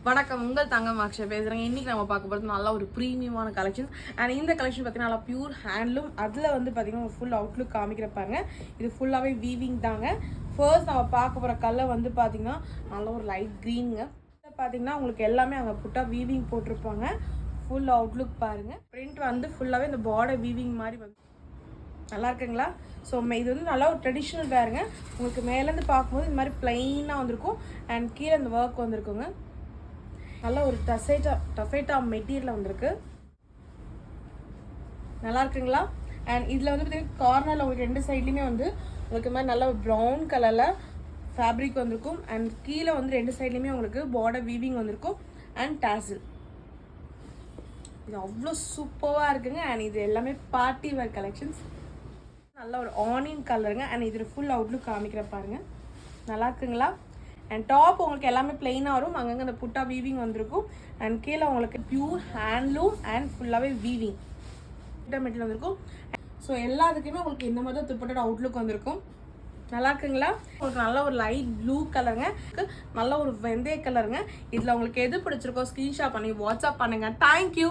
வணக்கம், உங்கள் தங்கம் அக்ஷய் பேசுகிறேங்க. இன்றைக்கி நம்ம பார்க்க போகிறது நல்லா ஒரு ப்ரீமியமான கலெக்ஷன்ஸ். அண்ட் இந்த கலெக்ஷன் பார்த்தீங்கன்னா நல்லா பியூர் ஹேண்ட்லூம். அதில் வந்து பார்த்தீங்கன்னா ஒரு ஃபுல் அவுட்லுக் காமிக்கிறப்பாங்க. இது ஃபுல்லாகவே வீவிங் தாங்க. ஃபர்ஸ்ட் நம்ம பார்க்க போகிற கலர் வந்து பார்த்தீங்கன்னா நல்ல ஒரு லைட் க்ரீனுங்க. பார்த்தீங்கன்னா உங்களுக்கு எல்லாமே அங்கே புட்டாக வீவிங் போட்டிருப்பாங்க. ஃபுல் அவுட்லுக் பாருங்கள். பிரிண்ட் வந்து ஃபுல்லாகவே இந்த பார்டர் வீவிங் மாதிரி வந்து நல்லா இருக்குங்களா? ஸோ இது வந்து நல்லா ஒரு ட்ரெடிஷ்னல் வேறுங்க. உங்களுக்கு மேலேருந்து பார்க்கும்போது இந்த மாதிரி ப்ளைனாக வந்திருக்கும். அண்ட் கீழே இந்த ஒர்க் வந்திருக்குங்க. நல்லா ஒரு டஃபேட்டா மெட்டீரியல் வந்திருக்கு. நல்லா இருக்குங்களா? அண்ட் இதில் வந்து பார்த்தீங்கன்னா கார்னரில் உங்களுக்கு ரெண்டு சைட்லேயுமே வந்து உங்களுக்கு மாதிரி நல்ல ஒரு ப்ரௌன் கலரில் ஃபேப்ரிக் வந்திருக்கும். அண்ட் கீழே வந்து ரெண்டு சைட்லேயுமே உங்களுக்கு பார்டர் வீவிங் வந்திருக்கும் அண்ட் டாசில். இது அவ்வளோ சூப்பராக இருக்குங்க. அண்ட் இது எல்லாமே பார்ட்டி வேர் கலெக்ஷன்ஸ். நல்ல ஒரு ஆனியன் கலருங்க. அண்ட் இது ஃபுல் அவுட்லுக் காமிக்கிற பாருங்க. நல்லா இருக்குங்களா? அண்ட் டாப் உங்களுக்கு எல்லாமே பிளெயினாக வரும். அங்கங்கே அந்த புட்டா வீவிங் வந்திருக்கும். அண்ட் கீழே உங்களுக்கு பியூர் ஹேண்ட்லூம் அண்ட் ஃபுல்லாகவே வீவிங் மெட்டீரியல் வந்திருக்கும். ஸோ எல்லாத்துக்குமே உங்களுக்கு இந்த மாதிரி தான் துப்பட்டோட அவுட்லுக் வந்திருக்கும். நல்லா இருக்குங்களா? உங்களுக்கு நல்ல ஒரு லைட் ப்ளூ கலருங்க, நல்ல ஒரு வெந்தய கலருங்க. இதில் உங்களுக்கு எது பிடிச்சிருக்கோ ஸ்க்ரீன்ஷாட் பண்ணி வாட்ஸ்அப் பண்ணுங்கள். தேங்க்யூ.